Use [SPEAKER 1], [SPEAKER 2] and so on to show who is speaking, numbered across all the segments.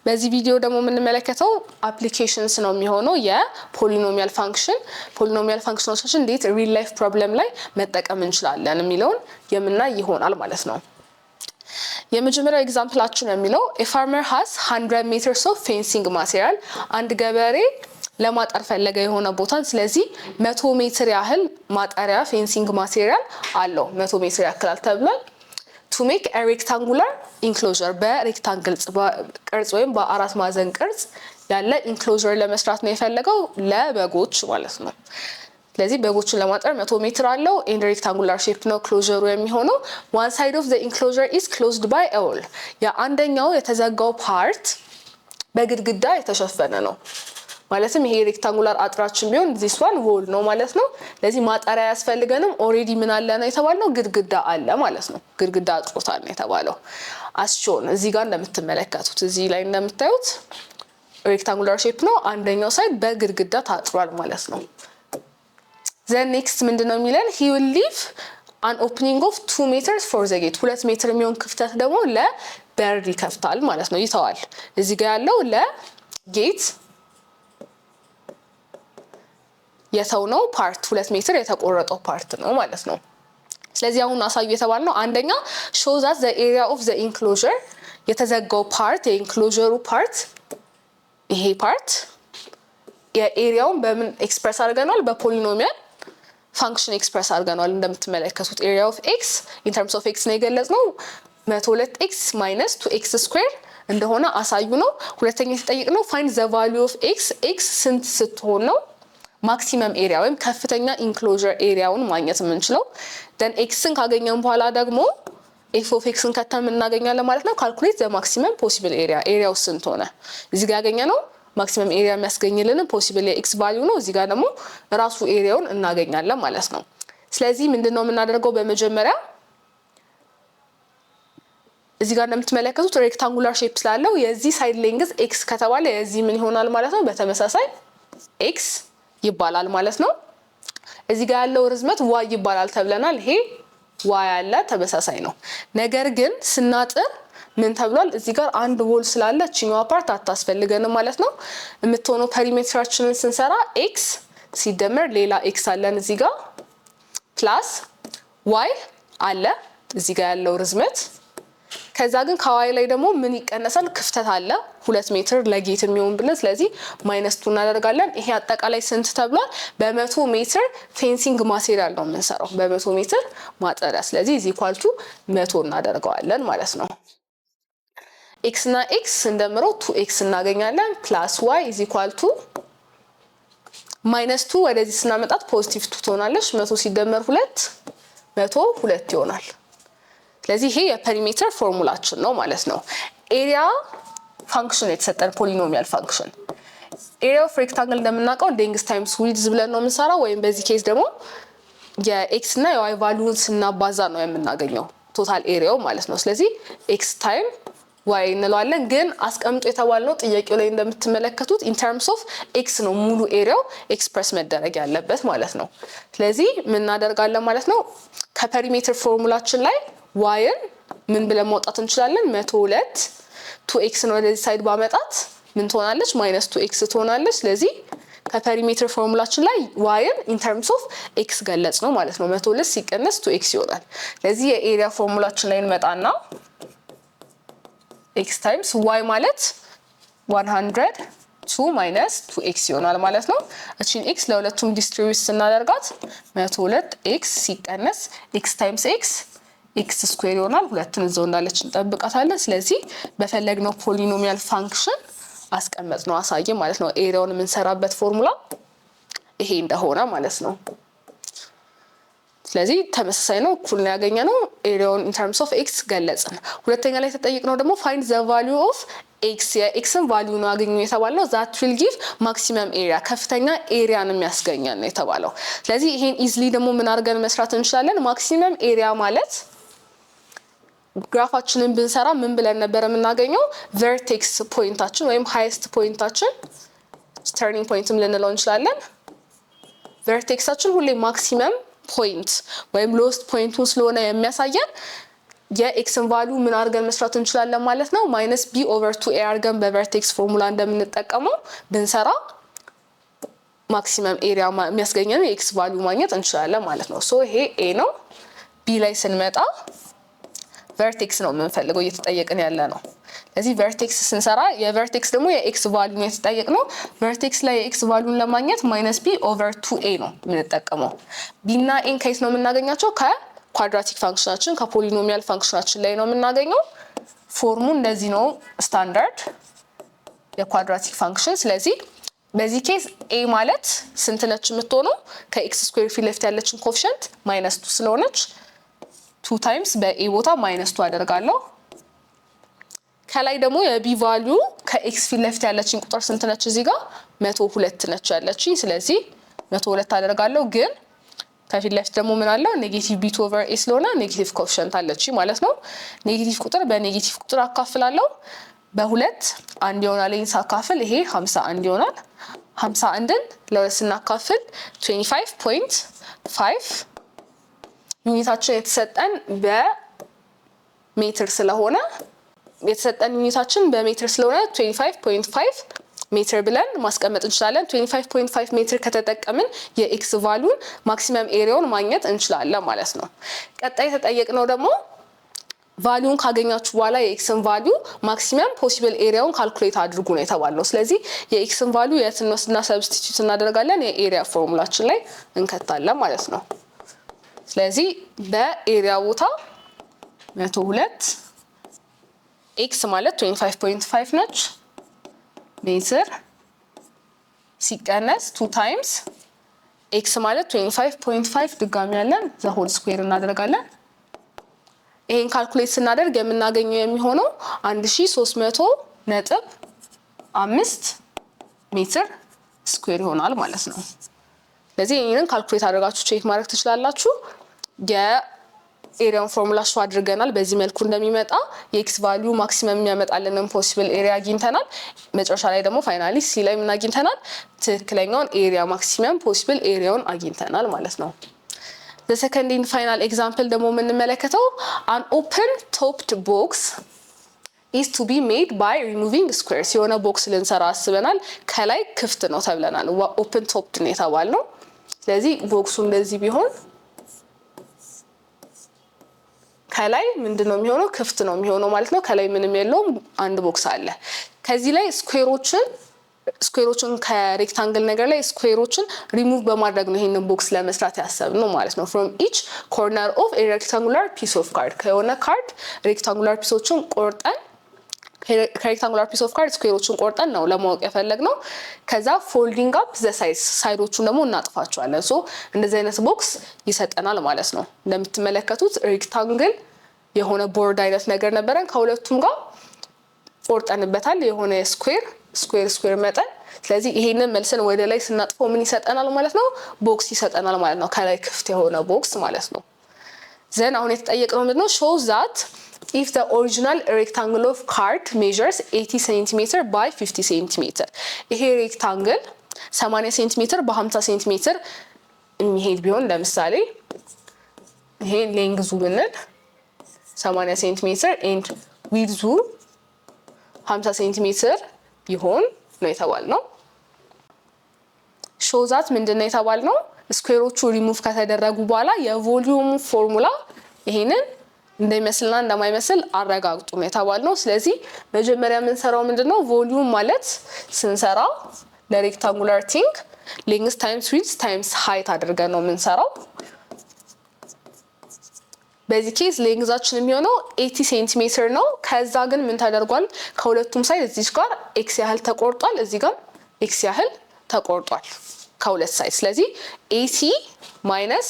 [SPEAKER 1] በዚህ ቪዲዮ ደግሞ የምንመለከተው አፕሊኬሽንስ ነው የሚሆነው የፖሊኖሚያል ፋንክሽን ፋንክሽኖችን እንዴት ሪል ላይፍ ፕሮብለም ላይ መጠቀም እንችላለን የሚለውን የምናይ ይሆናል ማለት ነው። የመጀመሪያው ኤግዛምፕላችን የሚለው a farmer has 100 meters of fencing material አንድ ገበሬ ለማጠር ፈለገ የሆነ ቦታን ስለዚህ 100 ሜትር ያህል ማጠሪያ ፌንሲንግ ማቴሪያል አለው 100 ሜትር ያክላል ተብሏል። to make a rectangular enclosure በሬክታንግል ቅርጽ ወይም በአራት ማዕዘን ቅርጽ ያለ ኢንክሎዥር ለመስራት ነው የፈለገው ለበጎች ማለት ነው። ስለዚህ በጎችን ለማጠር 100 ሜትር አለው ኤንድ ሬክታንጉላር ሼፕ ነው ክሎዥሩ የሚሆነው። one side of the enclosure is closed by a wall የአንደኛው የተዘጋው ፓርት በግድግዳ የተሸፈነ ነው። ማለትም ይሄ ሬክታንጉላር አጥራችን ቢሆን this one wall ነው ማለት ነው። ስለዚህ ማጠሪያ ያስፈልገንም ኦሬዲ ምን አለ ነው የተባለው ግድግዳ አለ ማለት ነው። ግድግዳ አጥሮታል ነው የተባለው። አስቾን እዚህ ጋር እንደምትመለከቱት እዚህ ላይ እንደምታዩት ሬክታንጉላር ሼፕ ነው አንደኛው ሳይድ በግድግዳ ታጥሯል ማለት ነው። then next ምንድነው የሚለን he will leave an opening of 2 meters for the gate 2 ሜትር የሚሆን ክፍተት ደግሞ ለበር ይከፍታል ማለት ነው ይተዋል። እዚህ ጋር ያለው ለጌት የተው ነው ፓርት 2 ሜትር የተቆረጠው ፓርት ነው ማለት ነው። ስለዚህ አሁን አሳዩ የተባልነው አንደኛ show that the area of the enclosure የተዘጋው ፓርት የኢንክሎዥሩ ፓርት ይሄ ፓርት የኤሪያውን በምን ኤክስፕረስ አድርገናል በፖሊኖሚያል ፋንክሽን ኤክስፕረስ አድርገናል። እንደምትመለከቱት area of x in terms of x ነው የገለጽነው 102x - 2x² እንደሆነ አሳዩ ነው። ሁለተኛ የተጠየቅነው find the value of x ስንት ስትሆን ነው ማክሲመም ኤሪያ ወይም ከፍተኛ ኢንክሎዥር ኤሪያውን ማግኘት የምንችለው። then xን ካገኘን በኋላ ደግሞ f of xን ከተም እናገኛለን ማለት ነው። calculate the maximum possible area ኤሪያው ስንት ሆነ እዚህ ጋር ያገኘነው ማክሲመም ኤሪያ የሚያስገኝልን ፖሲብል የx ቫልዩ ነው። እዚህ ጋር ደግሞ ራሱ ኤሪያውን እናገኛለን ማለት ነው። ስለዚህ ምንድነው የምናደርገው በመጀመሪያ እዚህ ጋር እንደምትመለከቱት ሬክታንጉላር ሼፕ ስላለው የዚህ ሳይድ ሌንግዝ x ከተባለ የዚህ ምን ይሆናል ማለት ነው በተመሳሳይ x ይባላል ማለት ነው። እዚህ ጋር ያለው ርዝመት y ይባላል ተብለናል። ይሄ y ያለ ተመሳሳይ ነው። ነገር ግን ስናጥር ምን ተብሏል እዚህ ጋር አንድ ዎል ስላለ እቺኛው ፓርት አታስፈልገንም ማለት ነው። የምትሆነው ፔሪሜትራችንን ስንሰራ x ሲደመር ሌላ x አለን እዚህ ጋር ፕላስ y አለ እዚህ ጋር ያለው ርዝመት ከዛ ግን ከዋይ ላይ ደግሞ ምን ይቀነሳል ክፍተት አለ 2 ሜትር ለጌት የሚሆን ብለን ስለዚህ -2 እናደርጋለን። ይሄ አጠቃላይ ስንት ተብሏል በ100 ሜትር ፌንሲንግ ማቴሪያል ነው የምንሰራው በ100 ሜትር ማጠሪያ ስለዚህ is equal to 100 እናደርጋለን ማለት ነው። x እና x እንደምረው 2x እናገኛለን ፕላስ y is equal to -2 ወደዚህ ስናመጣት ፖዚቲቭ 2 ትሆናለች 100 ሲደመር 2 102 ይሆናል። ስለዚህ ይሄ የፔሪሜትር ፎርሙላችን ነው ማለት ነው። ኤሪያ ፋንክሽን የተሰጠን ፖሊኖሚያል ፋንክሽን ኤሪያ ኦፍ ሬክታንግል እንደምናውቀው ሌንግዝ ታይምስ ዊድዝ ብለን ነው የምንሰራው ወይም በዚህ ኬስ ደግሞ የx እና የy ቫልዩን ስናባዛ ነው የምናገኘው ቶታል ኤሪያው ማለት ነው። ስለዚህ x ታይም y እንለዋለን ግን አስቀምጦ የተባልነው ጥያቄው ላይ እንደምትመለከቱት in terms of x ነው ሙሉ ኤሪያው ኤክስፕረስ መደረግ ያለበት ማለት ነው። ስለዚህ ምን እናደርጋለን ማለት ነው ከፔሪሜትር ፎርሙላችን ላይ yን ምን ብለን ማውጣት እንችላለን 102 2x ነው ወደዚህ ሳይድ ባመጣት ምን ትሆናለች -2x ትሆናለች። ስለዚህ ከፔሪሜትር ፎርሙላችን ላይ yን in terms of x ገለጽ ነው ማለት ነው 102 ሲቀነስ 2x ይሆናል። ስለዚህ የኤሪያ ፎርሙላችን ላይ እንመጣና x times y ማለት 102 2x ይሆናል ማለት ነው። እቺን x ለሁለቱም ዲስትሪቢዩት ስናደርጋት 102x ሲቀነስ x times x ስኩዌር ይሆናል። ሁለቱን እዛው እንዳለች እንጠብቃታለን። ስለዚህ በፈለግነው ፖሊኖሚያል ፋንክሽን አስቀመጥ ነው አሳየ ማለት ነው። ኤሪያውን የምንሰራበት ፎርሙላ ይሄ እንደሆነ ማለት ነው። ስለዚህ ተመሳሳይ ነው እኩል ነው ያገኘነው ኤሪያውን in terms of x ገለጽን። ሁለተኛ ላይ ተጠይቅነው ደግሞ find the value of x የxን ቫልዩ ነው ያገኘው የተባለው that will give maximum area ከፍተኛ ኤሪያን የሚያስገኘን ነው የተባለው። ስለዚህ ይሄን ኢዝሊ ደግሞ ምን አድርገን መስራት እንችላለን maximum area ማለት ግራፋችንን ብንሰራ ምን ብለን ነበር የምናገኘው ቨርቴክስ ፖይንታችን ወይም ሃይስት ፖይንታችን ተርኒንግ ፖይንትም ልንለው እንችላለን። ቨርቴክሳችን ሁሌ ማክሲመም ፖይንት ወይም ሎስት ፖይንቱን ስለሆነ የሚያሳየን የኤክስን ቫልዩ ምን አድርገን መስራት እንችላለን ማለት ነው -b/2a አድርገን በቨርቴክስ ፎርሙላ እንደምንጠቀመው ብንሰራ ማክሲመም ኤሪያ የሚያስገኘን የኤክስ ቫልዩ ማግኘት እንችላለን ማለት ነው። ሶ ይሄ ኤ ነው። ቢ ላይ ስንመጣ ቨርቴክስ ነው የምንፈልገው እየተጠየቅን ያለ ነው። ለዚህ ቨርቴክስ ስንሰራ የቨርቴክስ ደግሞ የኤክስ ቫልዩ ነው የተጠየቅነው። ቨርቴክስ ላይ የኤክስ ቫልዩን ለማግኘት -b/2a ነው የምንጠቀመው። ቢ እና ኤን ከየት ነው የምናገኛቸው? ከኳድራቲክ ፋንክሽናችን ከፖሊኖሚያል ፋንክሽናችን ላይ ነው የምናገኘው። ፎርሙ እንደዚህ ነው ስታንዳርድ የኳድራቲክ ፋንክሽን። ስለዚህ በዚህ ኬዝ ኤ ማለት ስንት ነች የምትሆነው? ከኤክስ ስኩዌር ፊት ለፊት ያለችን ኮኤፊሺየንት -2 ስለሆነች 2 ታይምስ በኤ ቦታ -2 አደርጋለሁ። ከላይ ደግሞ የቢ ቫልዩ ከኤክስ ፊት ለፊት ያለችን ቁጥር ስንት ነች? እዚህ ጋር 102 ነች ያለችኝ። ስለዚህ 102 አደርጋለሁ። ግን ከፊት ለፊት ደግሞ ምን አለው? ኔጌቲቭ b/a ስለሆነ ኔጌቲቭ ኮኤፊሺየንት አለችኝ ማለት ነው። ኔጌቲቭ ቁጥር በኔጌቲቭ ቁጥር አካፍላለሁ። በሁለት አንድ ይሆናል። ይሄን ሳካፍል ይሄ 51 ይሆናል። 51ን ለሁለት ስናካፍል 25.5 ዩኒታችን የተሰጠን በሜትር ስለሆነ የተሰጠን ዩኒታችን በሜትር ስለሆነ 25.5 ሜትር ብለን ማስቀመጥ እንችላለን። 25.5 ሜትር ከተጠቀምን የኤክስ ቫልዩን ማክሲመም ኤሪያውን ማግኘት እንችላለን ማለት ነው። ቀጣይ የተጠየቅነው ደግሞ ቫልዩን ካገኛችሁ በኋላ የኤክስን ቫልዩ ማክሲመም ፖሲብል ኤሪያውን ካልኩሌት አድርጉ ነው የተባለው። ስለዚህ የኤክስን ቫልዩ የት እንወስድና ሰብስቲቲዩት እናደርጋለን? የኤሪያ ፎርሙላችን ላይ እንከታለን ማለት ነው። ስለዚህ በኤሪያ ቦታ 102 ኤክስ ማለት 25.5 ነች ሜትር ሲቀነስ 2 ታይምስ ኤክስ ማለት 25.5 ድጋሚ ያለን ዘ ሆል ስኩዌር እናደርጋለን። ይሄን ካልኩሌት ስናደርግ የምናገኘው የሚሆነው 1300.5 ሜትር ስኩዌር ይሆናል ማለት ነው። ስለዚህ ይሄንን ካልኩሌት አድርጋችሁ ቼክ ማድረግ ትችላላችሁ። የኤሪያውን ፎርሙላ ሾ አድርገናል። በዚህ መልኩ እንደሚመጣ የኤክስ ቫልዩ ማክሲመም የሚያመጣልንን ፖሲብል ኤሪያ አግኝተናል። መጨረሻ ላይ ደግሞ ፋይናሊ ሲ ላይ ምን አግኝተናል? ትክክለኛውን ኤሪያ ማክሲመም ፖሲብል ኤሪያውን አግኝተናል ማለት ነው። The second and final example ደግሞ የምንመለከተው an open topped box is to be made by removing squares የሆነ ቦክስ ልንሰራ አስበናል። ከላይ ክፍት ነው ተብለናል። open topped ነው የተባልነው። ስለዚህ ቦክሱ እንደዚህ ቢሆን ከላይ ምንድነው የሚሆነው? ክፍት ነው የሚሆነው ማለት ነው። ከላይ ምንም የለውም፣ አንድ ቦክስ አለ። ከዚህ ላይ ስኩዌሮችን ከሬክታንግል ነገር ላይ ስኩዌሮችን ሪሙቭ በማድረግ ነው ይሄንን ቦክስ ለመስራት ያሰብነው ማለት ነው። from each corner of a rectangular piece of card ከሆነ ካርድ ሬክታንጉላር ፒሶችን ቆርጠን ከሬክታንጉላር ፒስ ኦፍ ካርድ ስኩዌሮችን ቆርጠን ነው ለማወቅ የፈለግነው። ከዛ ፎልዲንግ አፕ ዘ ሳይድስ ሳይዶቹን ደግሞ እናጥፋቸዋለን። ሶ እንደዚህ አይነት ቦክስ ይሰጠናል ማለት ነው። እንደምትመለከቱት ሬክታንግል የሆነ ቦርድ አይነት ነገር ነበረን፣ ከሁለቱም ጋር ቆርጠንበታል የሆነ ስኩዌር መጠን። ስለዚህ ይሄንን መልሰን ወደ ላይ ስናጥፈው ምን ይሰጠናል ማለት ነው? ቦክስ ይሰጠናል ማለት ነው። ከላይ ክፍት የሆነ ቦክስ ማለት ነው። ዘን አሁን የተጠየቅነው ምንድነው? show that if the original rectangle of card measures 80 cm by 50 cm ይሄ ሬክታንግል 80 cm በ50 cm የሚሄድ ቢሆን ለምሳሌ ይሄ ሌንግዙ ብንል 80 cm and widthዙ 50 cm ይሆን ነው የተባልነው። show that ምንድነው የተባልነው? ስኩዌሮቹ ሪሙቭ ከተደረጉ በኋላ የቮሊዩም ፎርሙላ ይሄንን እንደሚመስልና እንደማይመስል አረጋግጡ ነው የተባልነው። ስለዚህ መጀመሪያ የምንሰራው ምንድነው? ቮሊዩም ማለት ስንሰራ ለሬክታንጉላር ቲንግ ሌንግዝ ታይምስ ዊድዝ ታይምስ ሃይት አድርገን ነው የምንሰራው። በዚህ ኬዝ ሌንግዛችን የሚሆነው 80 ሴንቲሜትር ነው። ከዛ ግን ምን ተደርጓል? ከሁለቱም ሳይድ እዚህ ጋር ኤክስ ያህል ተቆርጧል፣ እዚህ ጋር ኤክስ ያህል ተቆርጧል ከሁለት ሳይድ። ስለዚህ 80 ማይነስ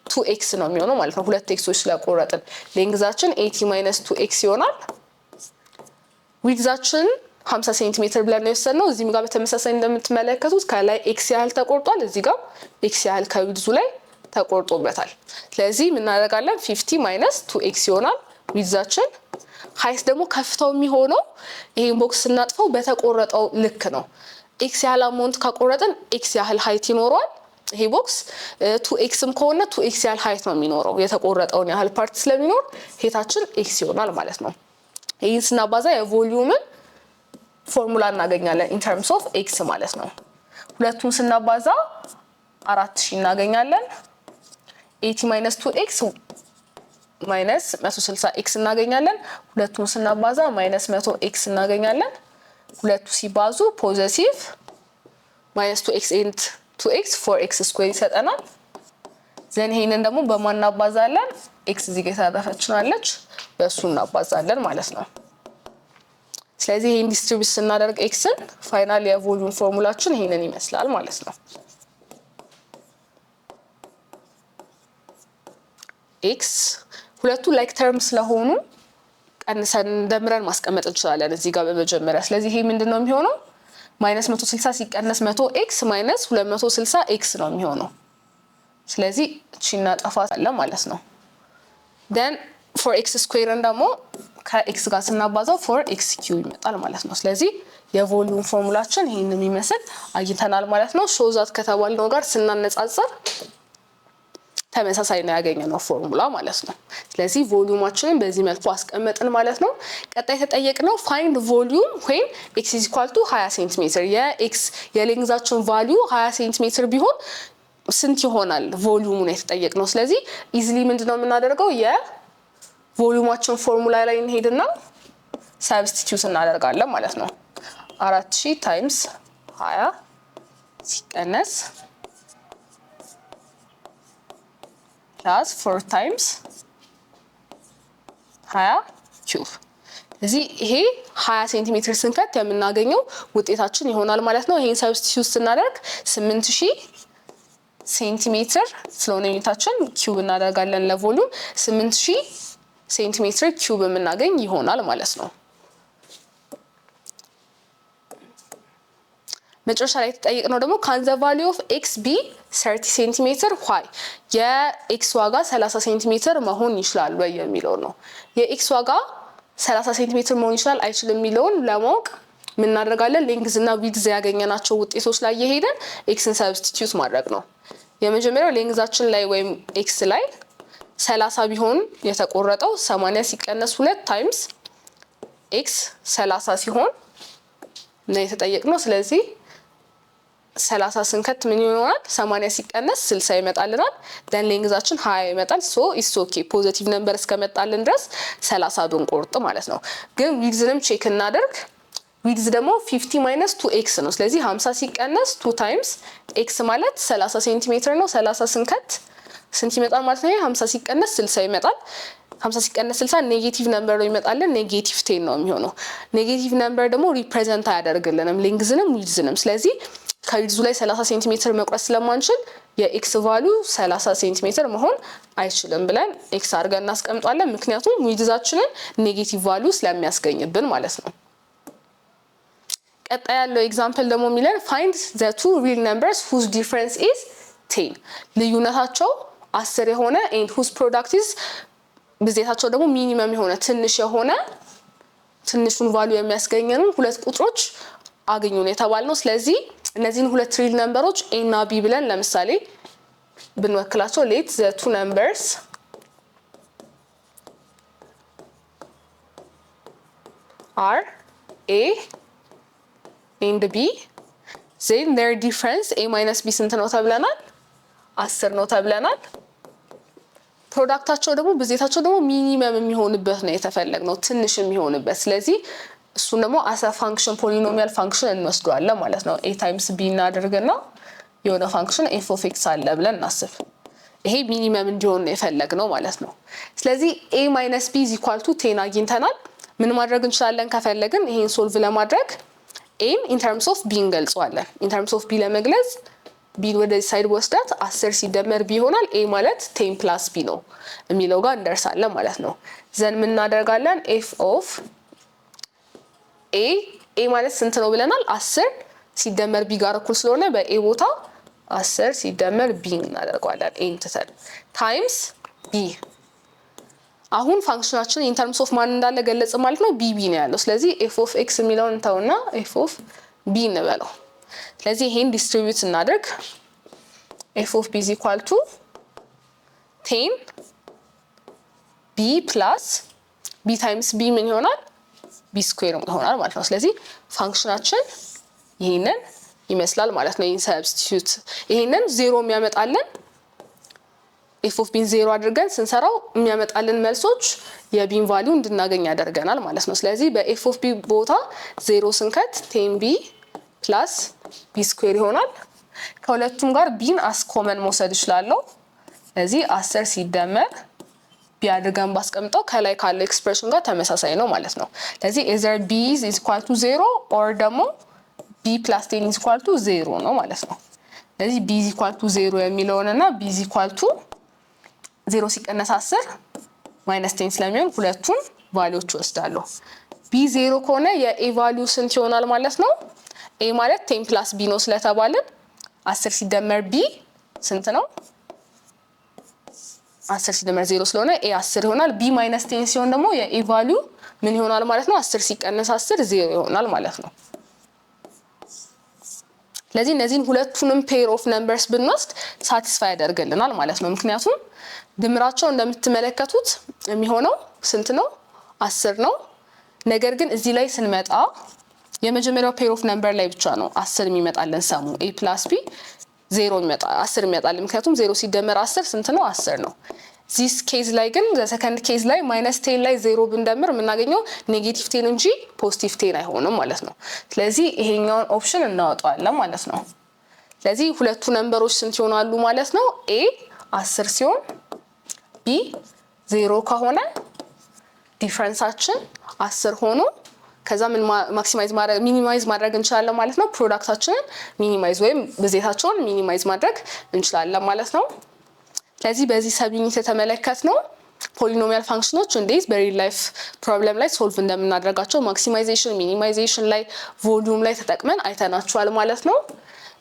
[SPEAKER 1] 2x ነው የሚሆነው ማለት ነው። ሁለት ኤክሶች ስለቆረጥን ሌንግዛችን 80 ማይነስ 2x ይሆናል። ዊድዛችን 50 ሴንቲሜትር ብለን ነው የወሰድነው። እዚህም ጋር በተመሳሳይ እንደምትመለከቱት ከላይ ኤክስ ያህል ተቆርጧል፣ እዚህ ጋር ኤክስ ያህል ከዊድዙ ላይ ተቆርጦበታል። ስለዚህ ምን እናደርጋለን? 50 ማይነስ 2x ይሆናል ዊድዛችን። ሃይት ደግሞ ከፍታው የሚሆነው ይሄን ቦክስ ስናጥፈው በተቆረጠው ልክ ነው። ኤክስ ያህል አማውንት ካቆረጥን ኤክስ ያህል ሃይት ይኖረዋል። ይሄ ቦክስ 2xም ከሆነ 2x ያህል ሃይት ነው የሚኖረው የተቆረጠውን ያህል ፓርት ስለሚኖር ሄታችን x ይሆናል ማለት ነው። ይህን ስናባዛ የቮሊዩምን ፎርሙላ እናገኛለን in terms of x ማለት ነው። ሁለቱን ስናባዛ 4000 እናገኛለን። 80 - 2x minus 160x እናገኛለን። ሁለቱን ስናባዛ minus 100x እናገኛለን። ሁለቱ ሲባዙ ፖዚቲቭ minus 2x and 2x 4x ስኩዌር ይሰጠናል። ዘን ይሄንን ደግሞ በማን እናባዛለን? x እዚህ ጋር ታደፈችናለች በሱ እናባዛለን ማለት ነው። ስለዚህ ይሄን ዲስትሪቢዩት ስናደርግ xን ፋይናል የቮሊዩም ፎርሙላችን ይሄንን ይመስላል ማለት ነው። x ሁለቱ ላይክ ተርም ስለሆኑ ቀንሰን ደምረን ማስቀመጥ እንችላለን እዚህ ጋር በመጀመሪያ። ስለዚህ ይሄ ምንድነው የሚሆነው? -160 ሲቀነስ 100x ማይነስ 260x ነው የሚሆነው። ስለዚህ እቺ እናጠፋታለን ማለት ነው። then 4x ስኩዌርን ደግሞ ከx ጋር ስናባዛው 4x³ ይመጣል ማለት ነው። ስለዚህ የቮሊዩም ፎርሙላችን ይሄንን የሚመስል አግኝተናል ማለት ነው። ሾዛት ከተባልነው ጋር ስናነጻጽር ተመሳሳይ ነው ያገኘነው ፎርሙላ ማለት ነው። ስለዚህ ቮሊዩማችንን በዚህ መልኩ አስቀመጥን ማለት ነው። ቀጣይ ተጠየቅነው ፋይንድ ቮሊዩም when x = 20 ሴንቲሜትር የx የሌንግዛችን ቫልዩ 20 ሴንቲሜትር ቢሆን ስንት ይሆናል ቮሊዩሙን የተጠየቅነው። ስለዚህ ኢዚሊ ምንድነው የምናደርገው የቮሊዩማችን ፎርሙላ ላይ እንሄድና ሰብስቲቲዩት እናደርጋለን ማለት ነው። 4000 ታይምስ 20 ሲቀነስ plus 4 times 20³ እዚህ ይሄ 20 ሴንቲሜትር ስንከት የምናገኘው ውጤታችን ይሆናል ማለት ነው። ይሄን ሰብስቲቲዩት ስናደርግ 8000 ሴንቲሜትር ስለሆነ ዩኒታችን ኪዩብ እናደርጋለን ለቮሊዩም 8000 ሴንቲሜትር ኪዩብ የምናገኝ ይሆናል ማለት ነው። መጨረሻ ላይ ተጠይቅነው ደግሞ can the value of x be 30 ሴንቲሜትር why የx ዋጋ 30 ሴንቲሜትር መሆን ይችላል ወይ የሚለው ነው። የx ዋጋ 30 ሴንቲሜትር መሆን ይችላል አይችልም የሚለውን ለማወቅ ምን እናደርጋለን? ሌንግዝ እና ዊድዝ ያገኘናቸው ውጤቶች ላይ የሄደን xን ሰብስቲቲዩት ማድረግ ነው። የመጀመሪያው ሌንግዛችን ላይ ወይም x ላይ 30 ቢሆን የተቆረጠው 80 ሲቀነስ 2 ታይምስ x 30 ሲሆን ነው የተጠየቅነው። ስለዚህ 30 ስንከት ምን ይሆናል? 80 ሲቀነስ 60 ይመጣልናል። ደን ሌንግዛችን 20 ይመጣል። ሶ ኢትስ ኦኬ ፖዚቲቭ ነምበር እስከመጣልን ድረስ 30 ብንቆርጥ ማለት ነው። ግን ዊድዝንም ቼክ እናደርግ። ዊድዝ ደግሞ 50 - 2x ነው። ስለዚህ 50 ሲቀነስ 2 ታይምስ x ማለት 30 ሴንቲሜትር ነው። 30 ስንከት ስንት ይመጣል ማለት ነው? 50 ሲቀነስ 60 ይመጣል። 50 ሲቀነስ 60 ኔጌቲቭ ነምበር ነው ይመጣልን። ኔጌቲቭ 10 ነው የሚሆነው። ኔጌቲቭ ነምበር ደግሞ ሪፕሬዘንት አያደርግልንም ሌንግዝንም ዊድዝንም። ስለዚህ ከዊድዙ ላይ 30 ሴንቲሜትር መቁረጥ ስለማንችል የኤክስ ቫልዩ 30 ሴንቲሜትር መሆን አይችልም ብለን ኤክስ አድርገን እናስቀምጣለን። ምክንያቱም ዊድዛችንን ኔጌቲቭ ቫልዩ ስለሚያስገኝብን ማለት ነው። ቀጣይ ያለው ኤግዛምፕል ደግሞ የሚለን find the two real numbers whose difference is 10 ልዩነታቸው 10 የሆነ and whose product is ብዜታቸው ደግሞ ሚኒመም የሆነ ትንሽ የሆነ ትንሹን ቫልዩ የሚያስገኘን ሁለት ቁጥሮች አገኙ ነው የተባልነው። ስለዚህ እነዚህን ሁለት ሪል ነምበሮች a እና b ብለን ለምሳሌ ብንወክላቸው let the two numbers are a and b then their difference a minus b ስንት ነው ተብለናል? 10 ነው ተብለናል። ፕሮዳክታቸው ደግሞ ብዜታቸው ደግሞ ሚኒመም የሚሆንበት ነው የተፈለገው ትንሽ የሚሆንበት። ስለዚህ እሱን ደግሞ as a function polynomial function እንወስደዋለን ማለት ነው። a times b እናደርግና የሆነ function f of x አለ ብለን እናስብ። ይሄ ሚኒመም እንዲሆን ነው የፈለግነው ማለት ነው። ስለዚህ a minus b is equal to 10 አግኝተናል። ምን ማድረግ እንችላለን ከፈለግን ይሄን ሶልቭ ለማድረግ a in terms of b እንገልጸዋለን። in terms of b ለመግለጽ b ወደ ሳይድ ወስዳት 10 ሲደመር b ይሆናል። a ማለት 10 plus b ነው የሚለው ጋር እንደርሳለን ማለት ነው። ዘን ምን እናደርጋለን? f of a ማለት ስንት ነው ብለናል? 10 ሲደመር b ጋር እኩል ስለሆነ በa ቦታ 10 ሲደመር b እናደርጋለን። a እንተሰል ታይምስ b አሁን ፋንክሽናችን in terms of ማን እንዳለ ገለጽ ማለት ነው። b ነው ያለው። ስለዚህ f of x የሚለውን እንተውና f of b እንበለው። ስለዚህ ይሄን ዲስትሪቢዩት እናደርግ f of b is equal to 10 b plus b times b ምን ይሆናል b ስኩዌር ይሆናል ማለት ነው። ስለዚህ ፋንክሽናችን ይሄንን ይመስላል ማለት ነው። ይሄን ሰብስቲቲዩት ይሄንን 0 የሚያመጣልን f of b 0 አድርገን ስንሰራው የሚያመጣልን መልሶች የቢን ቫልዩ እንድናገኝ ያደርገናል ማለት ነው። ስለዚህ በf of b ቦታ 0 ስንከት 10b plus b ስኩዌር ይሆናል። ከሁለቱም ጋር ቢን አስ ኮመን መውሰድ ይችላል። ስለዚህ 10 ሲደመር b አድርገን ባስቀምጠው ከላይ ካለው ኤክስፕሬሽን ጋር ተመሳሳይ ነው ማለት ነው። ስለዚህ either b is equal to 0 or ደግሞ b plus 10 is equal to 0 ነው ማለት ነው። ስለዚህ b is equal to 0 የሚለውንና b is equal to 0 ሲቀነስ 10 minus 10 ስለሚሆን ሁለቱን ቫልዩዎች ወስዳለሁ። b 0 ከሆነ የa ቫልዩ ስንት ይሆናል ማለት ነው? a ማለት 10 plus b ነው ስለተባለን 10 ሲደመር b ስንት ነው? 10 ሲደመር 0 ስለሆነ a 10 ይሆናል። b minus 10 ሲሆን ደግሞ የa ቫልዩ ምን ይሆናል ማለት ነው? 10 ሲቀነስ 10 0 ይሆናል ማለት ነው። ስለዚህ እነዚህን ሁለቱንም ፔር ኦፍ ነምበርስ ብንወስድ ሳቲስፋይ ያደርግልናል ማለት ነው። ምክንያቱም ድምራቸው እንደምትመለከቱት የሚሆነው ስንት ነው? 10 ነው። ነገር ግን እዚህ ላይ ስንመጣ የመጀመሪያው ፔር ኦፍ ነምበር ላይ ብቻ ነው 10 የሚመጣልን ሰሙ a plus b 0 የሚመጣ 10 የሚመጣልን ምክንያቱም 0 ሲደመር 10 ስንት ነው? 10 ነው። ዚስ ኬዝ ላይ ግን ዘሰከንድ ኬዝ ላይ -10 ላይ 0 ብንደምር የምናገኘው ኔጌቲቭ 10 እንጂ ፖዚቲቭ 10 አይሆንም ማለት ነው። ስለዚህ ይሄኛውን ኦፕሽን እናወጣዋለን ማለት ነው። ስለዚህ ሁለቱ ነምበሮች ስንት ይሆናሉ ማለት ነው? a 10 ሲሆን b 0 ከሆነ ዲፈረንሳችን 10 ሆኖ ከዛ ምን ማክሲማይዝ ማድረግ ሚኒማይዝ ማድረግ እንችላለን ማለት ነው። ፕሮዳክታችንን ሚኒማይዝ ወይም ብዜታቸውን ሚኒማይዝ ማድረግ እንችላለን ማለት ነው። ስለዚህ በዚህ ሰብ ዩኒት የተመለከትነው ፖሊኖሚያል ፋንክሽኖች እንዴት በሪል ላይፍ ፕሮብለም ላይ ሶልቭ እንደምናደርጋቸው ማክሲማይዜሽን፣ ሚኒማይዜሽን ላይ ቮሊዩም ላይ ተጠቅመን አይተናቸዋል ማለት ነው።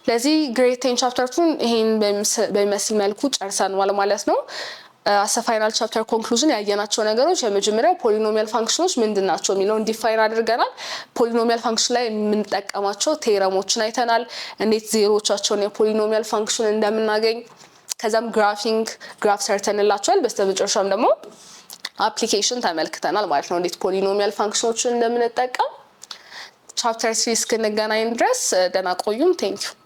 [SPEAKER 1] ስለዚህ ግሬድ 10 ቻፕተር 2 ይሄን በሚመስል መልኩ ጨርሰናል ማለት ነው። አስ ፋይናል ቻፕተር ኮንክሉዥን ያየናቸው ነገሮች የመጀመሪያው ፖሊኖሚያል ፋንክሽኖች ምንድናቸው የሚለውን ዲፋይን አድርገናል። ፖሊኖሚያል ፋንክሽን ላይ የምንጠቀማቸው ቴረሞችን አይተናል። እንዴት ዜሮቻቸውን የፖሊኖሚያል ፋንክሽን እንደምናገኝ ከዛም ግራፍ ሰርተንላቸዋል። በስተመጨረሻም ደግሞ አፕሊኬሽን ተመልክተናል ማለት ነው፣ እንዴት ፖሊኖሚያል ፋንክሽኖችን እንደምንጠቀም። ቻፕተር 3 እስክንገናኝ ድረስ ደህና ቆዩን። ቴንክ ዩ